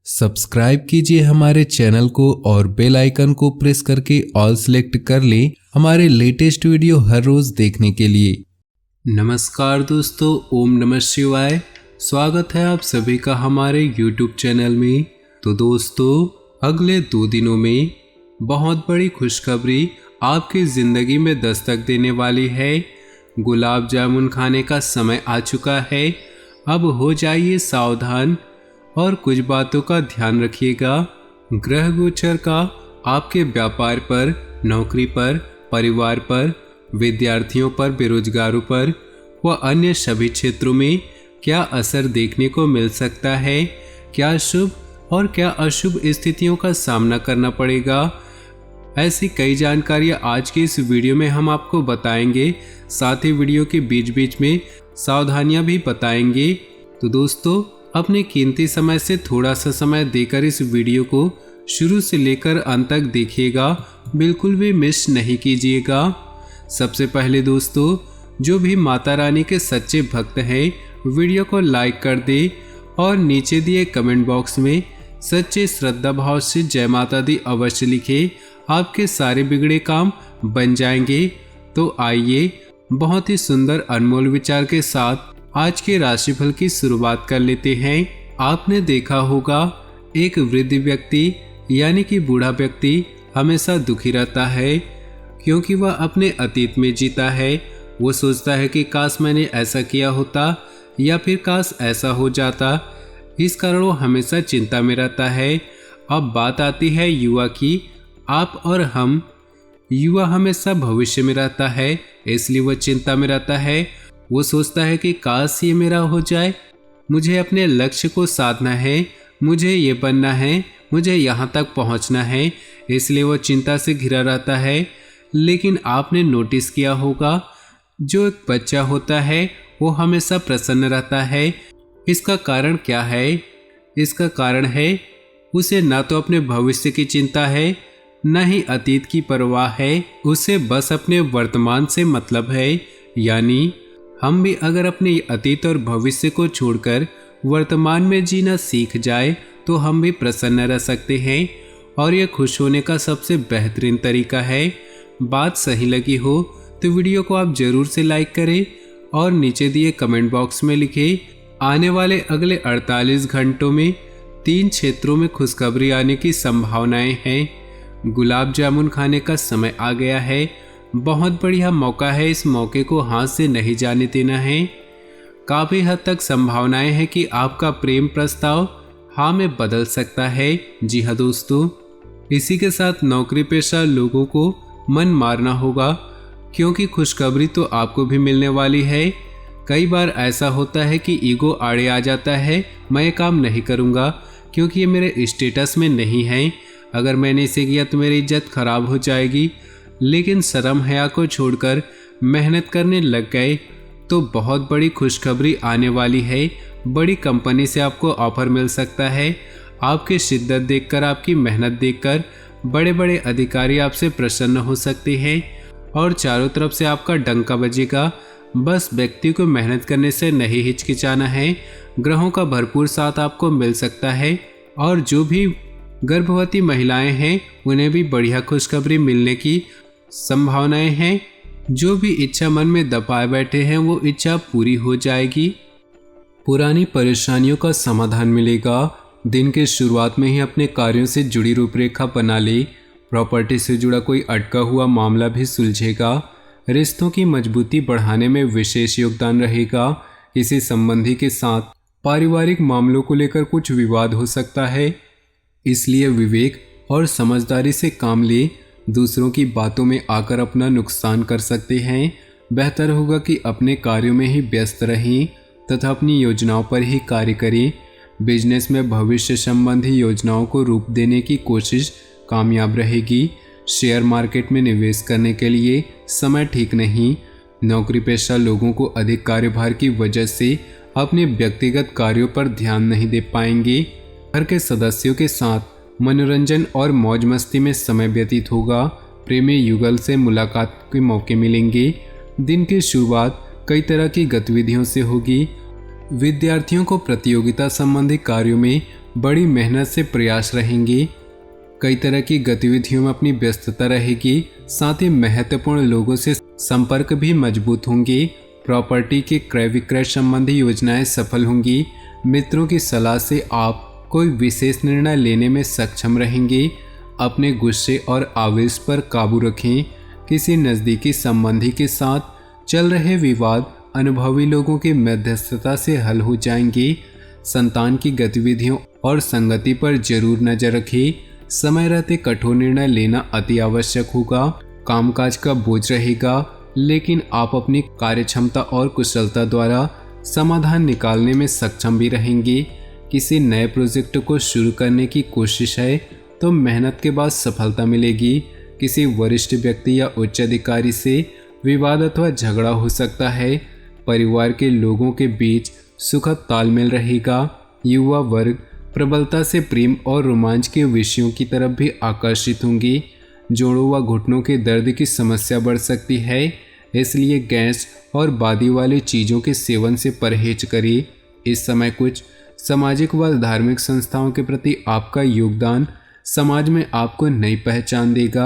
Subscribe कीजिए हमारे channel को और बेल आइकन को प्रेस करके ऑल सेलेक्ट कर लें हमारे लेटेस्ट वीडियो हर रोज देखने के लिए। नमस्कार दोस्तों, ओम नमः शिवाय। स्वागत है आप सभी का हमारे YouTube चैनल में। तो दोस्तों, अगले 2 दिनों में बहुत बड़ी खुशखबरी आपकी ज़िंदगी में दस्तक देने वाली है। गुलाब जामुन खाने का समय आ चुका है। अब हो जाइए सावधान और कुछ बातों का ध्यान रखिएगा। ग्रह गोचर का आपके व्यापार पर, नौकरी पर, परिवार पर, विद्यार्थियों पर, बेरोजगारों पर व अन्य सभी क्षेत्रों में क्या असर देखने को मिल सकता है, क्या शुभ और क्या अशुभ स्थितियों का सामना करना पड़ेगा, ऐसी कई जानकारियाँ आज की इस वीडियो में हम आपको बताएंगे। साथ ही वीडियो के बीच बीच में सावधानियाँ भी बताएंगे। तो दोस्तों, अपने कीमती समय से थोड़ा सा समय देकर इस वीडियो को शुरू से लेकर अंत तक देखिएगा, बिल्कुल भी मिस नहीं कीजिएगा। सबसे पहले दोस्तों, जो भी माता रानी के सच्चे भक्त हैं, वीडियो को लाइक कर दे और नीचे दिए कमेंट बॉक्स में सच्चे श्रद्धा भाव से जय माता दी अवश्य लिखे। आपके सारे बिगड़े काम बन जाएंगे। तो आइए बहुत ही सुंदर अनमोल विचार के साथ आज के राशिफल की शुरुआत कर लेते हैं। आपने देखा होगा, एक वृद्ध व्यक्ति यानी कि बूढ़ा व्यक्ति हमेशा दुखी रहता है क्योंकि वह अपने अतीत में जीता है। वो सोचता है कि काश मैंने ऐसा किया होता या फिर काश ऐसा हो जाता। इस कारण वो हमेशा चिंता में रहता है। अब बात आती है युवा की। आप और हम, युवा हमेशा भविष्य में रहता है, इसलिए वह चिंता में रहता है। वो सोचता है कि काश ये मेरा हो जाए, मुझे अपने लक्ष्य को साधना है, मुझे ये बनना है, मुझे यहाँ तक पहुँचना है, इसलिए वो चिंता से घिरा रहता है। लेकिन आपने नोटिस किया होगा, जो एक बच्चा होता है वो हमेशा प्रसन्न रहता है। इसका कारण क्या है? इसका कारण है उसे ना तो अपने भविष्य की चिंता है, न ही अतीत की परवाह है। उसे बस अपने वर्तमान से मतलब है। यानी हम भी अगर अपने अतीत और भविष्य को छोड़कर वर्तमान में जीना सीख जाए तो हम भी प्रसन्न रह सकते हैं और यह खुश होने का सबसे बेहतरीन तरीका है। बात सही लगी हो तो वीडियो को आप जरूर से लाइक करें और नीचे दिए कमेंट बॉक्स में लिखें। आने वाले अगले 48 घंटों में 3 क्षेत्रों में खुशखबरी आने की संभावनाएं हैं। गुलाब जामुन खाने का समय आ गया है। बहुत बढ़िया मौका है, इस मौके को हाथ से नहीं जाने देना है। काफ़ी हद तक संभावनाएं हैं कि आपका प्रेम प्रस्ताव हाँ में बदल सकता है। जी हाँ दोस्तों, इसी के साथ नौकरी पेशा लोगों को मन मारना होगा क्योंकि खुशखबरी तो आपको भी मिलने वाली है। कई बार ऐसा होता है कि ईगो आड़े आ जाता है, मैं ये काम नहीं करूँगा क्योंकि ये मेरे स्टेटस में नहीं है, अगर मैंने इसे किया तो मेरी इज्जत खराब हो जाएगी। लेकिन शर्म हया को छोड़कर मेहनत करने लग गए तो बहुत बड़ी खुशखबरी आने वाली है। बड़ी कंपनी से आपको ऑफर मिल सकता है। आपकी शिद्दत देखकर, आपकी मेहनत देखकर बड़े बड़े अधिकारी आपसे प्रसन्न हो सकते हैं और चारों तरफ से आपका डंका बजेगा। बस व्यक्ति को मेहनत करने से नहीं हिचकिचाना है। ग्रहों का भरपूर साथ आपको मिल सकता है और जो भी गर्भवती महिलाएं हैं उन्हें भी बढ़िया खुशखबरी मिलने की संभावनाएं हैं। जो भी इच्छा मन में दबाए बैठे हैं वो इच्छा पूरी हो जाएगी। पुरानी परेशानियों का समाधान मिलेगा। दिन के शुरुआत में ही अपने कार्यों से जुड़ी रूपरेखा बना ले। प्रॉपर्टी से जुड़ा कोई अटका हुआ मामला भी सुलझेगा। रिश्तों की मजबूती बढ़ाने में विशेष योगदान रहेगा। किसी संबंधी के साथ पारिवारिक मामलों को लेकर कुछ विवाद हो सकता है, इसलिए विवेक और समझदारी से काम ले। दूसरों की बातों में आकर अपना नुकसान कर सकते हैं। बेहतर होगा कि अपने कार्यों में ही व्यस्त रहें तथा अपनी योजनाओं पर ही कार्य करें। बिजनेस में भविष्य संबंधी योजनाओं को रूप देने की कोशिश कामयाब रहेगी। शेयर मार्केट में निवेश करने के लिए समय ठीक नहीं। नौकरी पेशा लोगों को अधिक कार्यभार की वजह से अपने व्यक्तिगत कार्यों पर ध्यान नहीं दे पाएंगे। घर के सदस्यों के साथ मनोरंजन और मौज मस्ती में समय व्यतीत होगा। प्रेमी युगल से मुलाकात के मौके मिलेंगे। दिन की शुरुआत कई तरह की गतिविधियों से होगी। विद्यार्थियों को प्रतियोगिता संबंधी कार्यों में बड़ी मेहनत से प्रयास रहेंगी। कई तरह की गतिविधियों में अपनी व्यस्तता रहेगी। साथ ही महत्वपूर्ण लोगों से संपर्क भी मजबूत होंगे। प्रॉपर्टी के क्रय विक्रय संबंधी योजनाएं सफल होंगी। मित्रों की सलाह से आप कोई विशेष निर्णय लेने में सक्षम रहेंगे। अपने गुस्से और आवेश पर काबू रखें। किसी नज़दीकी संबंधी के साथ चल रहे विवाद अनुभवी लोगों की मध्यस्थता से हल हो जाएंगे। संतान की गतिविधियों और संगति पर जरूर नजर रखें। समय रहते कठोर निर्णय लेना अति आवश्यक होगा। कामकाज का बोझ रहेगा, लेकिन आप अपनी कार्यक्षमता और कुशलता द्वारा समाधान निकालने में सक्षम भी रहेंगे। किसी नए प्रोजेक्ट को शुरू करने की कोशिश है तो मेहनत के बाद सफलता मिलेगी। किसी वरिष्ठ व्यक्ति या उच्च अधिकारी से विवाद अथवा झगड़ा हो सकता है। परिवार के लोगों के बीच सुखद तालमेल रहेगा। युवा वर्ग प्रबलता से प्रेम और रोमांच के विषयों की तरफ भी आकर्षित होंगी। जोड़ों व घुटनों के दर्द की समस्या बढ़ सकती है, इसलिए गैस और बादी वाली चीज़ों के सेवन से परहेज करें। इस समय कुछ सामाजिक व धार्मिक संस्थाओं के प्रति आपका योगदान समाज में आपको नई पहचान देगा।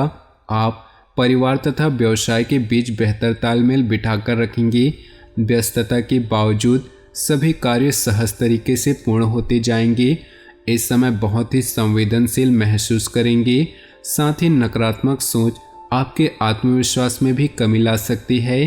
आप परिवार तथा व्यवसाय के बीच बेहतर तालमेल बिठाकर रखेंगे। व्यस्तता के बावजूद सभी कार्य सहज तरीके से पूर्ण होते जाएंगे। इस समय बहुत ही संवेदनशील महसूस करेंगे। साथ ही नकारात्मक सोच आपके आत्मविश्वास में भी कमी ला सकती है।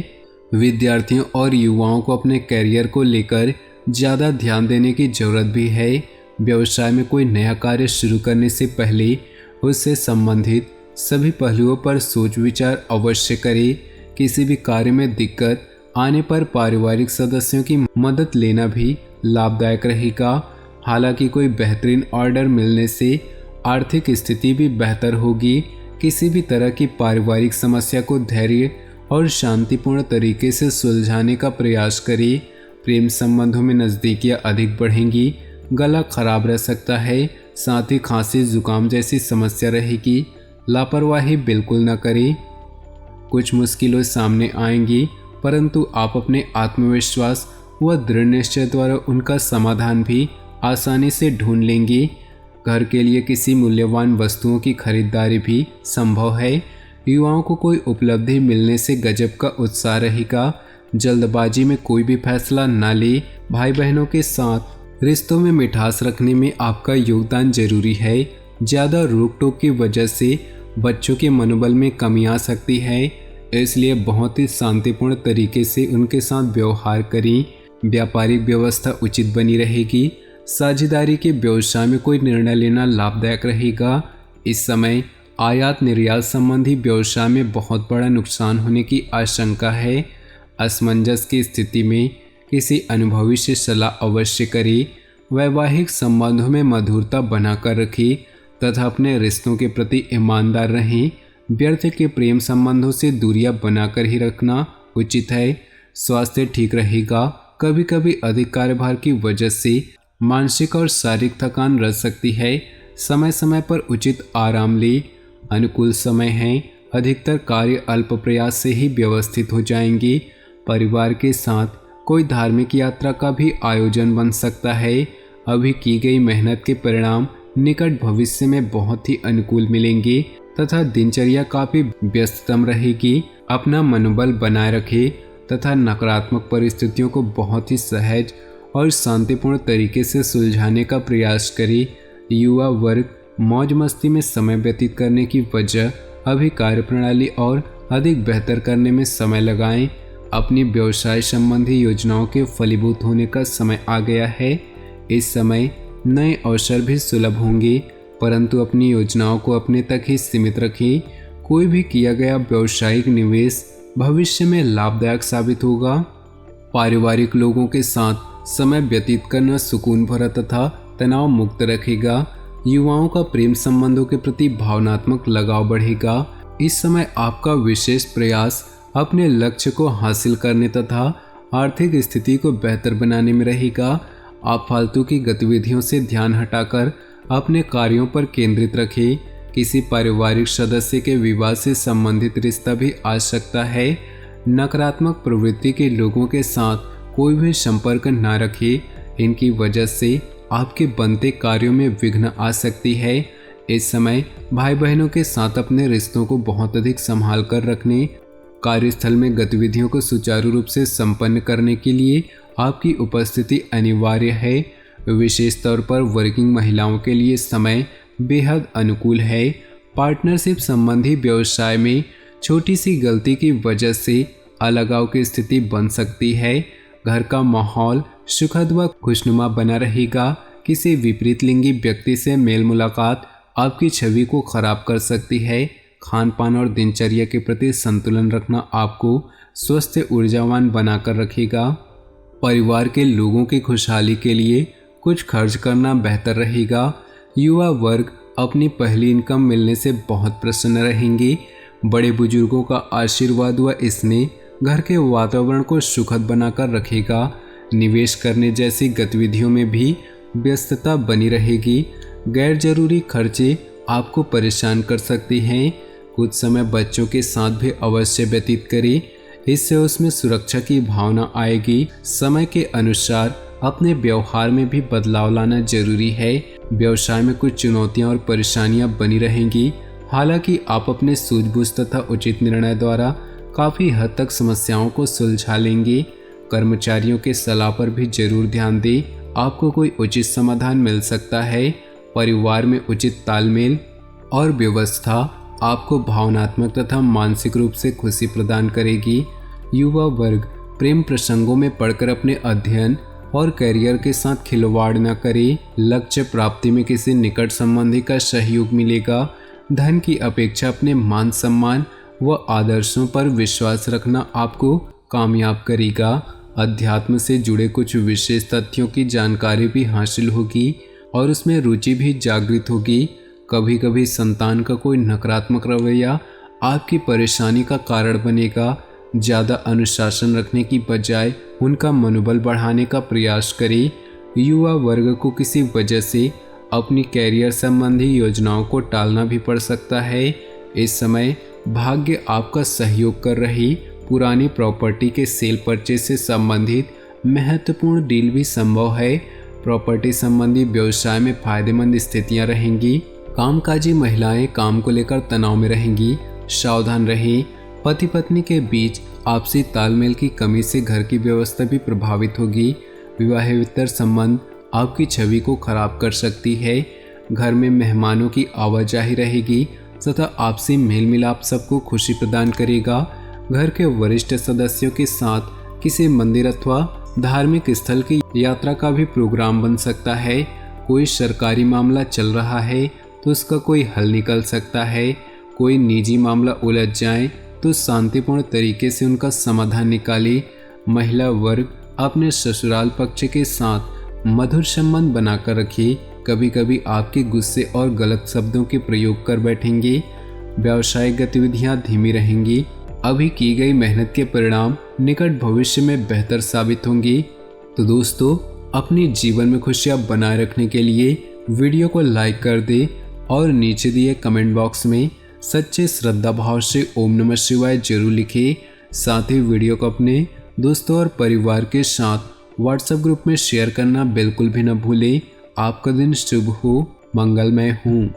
विद्यार्थियों और युवाओं को अपने करियर को लेकर ज़्यादा ध्यान देने की जरूरत भी है। व्यवसाय में कोई नया कार्य शुरू करने से पहले उससे संबंधित सभी पहलुओं पर सोच विचार अवश्य करें। किसी भी कार्य में दिक्कत आने पर पारिवारिक सदस्यों की मदद लेना भी लाभदायक रहेगा। हालांकि कोई बेहतरीन ऑर्डर मिलने से आर्थिक स्थिति भी बेहतर होगी। किसी भी तरह की पारिवारिक समस्या को धैर्य और शांतिपूर्ण तरीके से सुलझाने का प्रयास करें। प्रेम संबंधों में नज़दीकियाँ अधिक बढ़ेंगी। गला खराब रह सकता है, साथ ही खांसी जुकाम जैसी समस्या रहेगी। लापरवाही बिल्कुल न करें। कुछ मुश्किलें सामने आएंगी, परंतु आप अपने आत्मविश्वास व दृढ़ निश्चय द्वारा उनका समाधान भी आसानी से ढूंढ लेंगे। घर के लिए किसी मूल्यवान वस्तुओं की खरीदारी भी संभव है। युवाओं को कोई उपलब्धि मिलने से गजब का उत्साह रहेगा। जल्दबाजी में कोई भी फैसला न ले। भाई बहनों के साथ रिश्तों में मिठास रखने में आपका योगदान जरूरी है। ज़्यादा रोक टोक की वजह से बच्चों के मनोबल में कमी आ सकती है, इसलिए बहुत ही शांतिपूर्ण तरीके से उनके साथ व्यवहार करें। व्यापारिक व्यवस्था उचित बनी रहेगी। साझेदारी के व्यवसाय में कोई निर्णय लेना लाभदायक रहेगा। इस समय आयात निर्यात संबंधी व्यवसाय में बहुत बड़ा नुकसान होने की आशंका है। असमंजस की स्थिति में किसी अनुभवी से सलाह अवश्य करें। वैवाहिक संबंधों में मधुरता बनाकर रखें तथा अपने रिश्तों के प्रति ईमानदार रहें। व्यर्थ के प्रेम संबंधों से दूरियां बनाकर ही रखना उचित है। स्वास्थ्य ठीक रहेगा। कभी कभी अधिक कार्यभार की वजह से मानसिक और शारीरिक थकान रह सकती है। समय समय पर उचित आराम लें। अनुकूल समय है। अधिकतर कार्य अल्प प्रयास से ही व्यवस्थित हो जाएंगे। परिवार के साथ कोई धार्मिक यात्रा का भी आयोजन बन सकता है। अभी की गई मेहनत के परिणाम निकट भविष्य में बहुत ही अनुकूल मिलेंगे तथा दिनचर्या काफी व्यस्ततम रहेगी। अपना मनोबल बनाए रखें तथा नकारात्मक परिस्थितियों को बहुत ही सहज और शांतिपूर्ण तरीके से सुलझाने का प्रयास करें। युवा वर्ग मौज मस्ती में समय व्यतीत करने की वजह अभी कार्यप्रणाली और अधिक बेहतर करने में समय लगाएं। अपनी व्यवसाय संबंधी योजनाओं के फलीभूत होने का समय आ गया है। इस समय नए अवसर भी सुलभ होंगे, परंतु अपनी योजनाओं को अपने तक ही सीमित रखें। कोई भी किया गया व्यावसायिक निवेश भविष्य में लाभदायक साबित होगा। पारिवारिक लोगों के साथ समय व्यतीत करना सुकून भरा तथा तनाव मुक्त रखेगा। युवाओं का प्रेम संबंधों के प्रति भावनात्मक लगाव बढ़ेगा। इस समय आपका विशेष प्रयास अपने लक्ष्य को हासिल करने तथा आर्थिक स्थिति को बेहतर बनाने में रहेगा। आप फालतू की गतिविधियों से ध्यान हटाकर अपने कार्यों पर केंद्रित रखें। किसी पारिवारिक सदस्य के विवाह से संबंधित रिश्ता भी आ सकता है। नकारात्मक प्रवृत्ति के लोगों के साथ कोई भी संपर्क न रखें। इनकी वजह से आपके बनते कार्यों में विघ्न आ सकती है। इस समय भाई बहनों के साथ अपने रिश्तों को बहुत अधिक संभाल कर रखने, कार्यस्थल में गतिविधियों को सुचारू रूप से संपन्न करने के लिए आपकी उपस्थिति अनिवार्य है। विशेष तौर पर वर्किंग महिलाओं के लिए समय बेहद अनुकूल है। पार्टनरशिप संबंधी व्यवसाय में छोटी सी गलती की वजह से अलगाव की स्थिति बन सकती है। घर का माहौल सुखद व खुशनुमा बना रहेगा। किसी विपरीत लिंगी व्यक्ति से मेल मुलाकात आपकी छवि को खराब कर सकती है। खान पान और दिनचर्या के प्रति संतुलन रखना आपको स्वस्थ ऊर्जावान बनाकर रखेगा। परिवार के लोगों की खुशहाली के लिए कुछ खर्च करना बेहतर रहेगा। युवा वर्ग अपनी पहली इनकम मिलने से बहुत प्रसन्न रहेंगे। बड़े बुजुर्गों का आशीर्वाद व स्नेह घर के वातावरण को सुखद बनाकर रखेगा। निवेश करने जैसी गतिविधियों में भी व्यस्तता बनी रहेगी। गैर जरूरी खर्चे आपको परेशान कर सकती हैं। कुछ समय बच्चों के साथ भी अवश्य व्यतीत करें, इससे उसमें सुरक्षा की भावना आएगी। समय के अनुसार अपने व्यवहार में भी बदलाव लाना जरूरी है। व्यवसाय में कुछ चुनौतियां और परेशानियां बनी रहेंगी। हालांकि आप अपने सूझबूझ तथा उचित निर्णय द्वारा काफ़ी हद तक समस्याओं को सुलझा लेंगे। कर्मचारियों के सलाह पर भी जरूर ध्यान दें, आपको कोई उचित समाधान मिल सकता है। परिवार में उचित तालमेल और व्यवस्था आपको भावनात्मक तथा मानसिक रूप से खुशी प्रदान करेगी। युवा वर्ग प्रेम प्रसंगों में पड़कर अपने अध्ययन और करियर के साथ खिलवाड़ न करें। लक्ष्य प्राप्ति में किसी निकट संबंधी का सहयोग मिलेगा। धन की अपेक्षा अपने मान सम्मान व आदर्शों पर विश्वास रखना आपको कामयाब करेगा। अध्यात्म से जुड़े कुछ विशेष तथ्यों की जानकारी भी हासिल होगी और उसमें रुचि भी जागृत होगी। कभी कभी संतान का कोई नकारात्मक रवैया आपकी परेशानी का कारण बनेगा। ज़्यादा अनुशासन रखने की बजाय उनका मनोबल बढ़ाने का प्रयास करें। युवा वर्ग को किसी वजह से अपनी कैरियर संबंधी योजनाओं को टालना भी पड़ सकता है। इस समय भाग्य आपका सहयोग कर रही पुरानी प्रॉपर्टी के सेल परचेज से संबंधित महत्वपूर्ण डील भी संभव है। प्रॉपर्टी संबंधी व्यवसाय में फायदेमंद स्थितियां रहेंगी। कामकाजी महिलाएं काम को लेकर तनाव में रहेंगी, सावधान रहें। पति पत्नी के बीच आपसी तालमेल की कमी से घर की व्यवस्था भी प्रभावित होगी। विवाहेतर संबंध आपकी छवि को खराब कर सकती है। घर में मेहमानों की आवाजाही रहेगी तथा आपसी मेल मिलाप सबको खुशी प्रदान करेगा। घर के वरिष्ठ सदस्यों के साथ किसी मंदिर अथवा धार्मिक स्थल की यात्रा का भी प्रोग्राम बन सकता है। कोई सरकारी मामला चल रहा है तो उसका कोई हल निकल सकता है। कोई निजी मामला उलझ जाए तो शांतिपूर्ण तरीके से उनका समाधान निकाले। महिला वर्ग अपने ससुराल पक्ष के साथ मधुर संबंध बनाकर रखिए। कभी कभी आपके गुस्से और गलत शब्दों के प्रयोग कर बैठेंगे। व्यावसायिक गतिविधियां धीमी रहेंगी। अभी की गई मेहनत के परिणाम निकट भविष्य में बेहतर साबित होंगी। तो दोस्तों, अपने जीवन में खुशियां बनाए रखने के लिए वीडियो को लाइक कर दे और नीचे दिए कमेंट बॉक्स में सच्चे श्रद्धा भाव से ओम नमः शिवाय जरूर लिखें। साथ ही वीडियो को अपने दोस्तों और परिवार के साथ व्हाट्सएप ग्रुप में शेयर करना बिल्कुल भी न भूलें। आपका दिन शुभ हो, मंगलमय हो।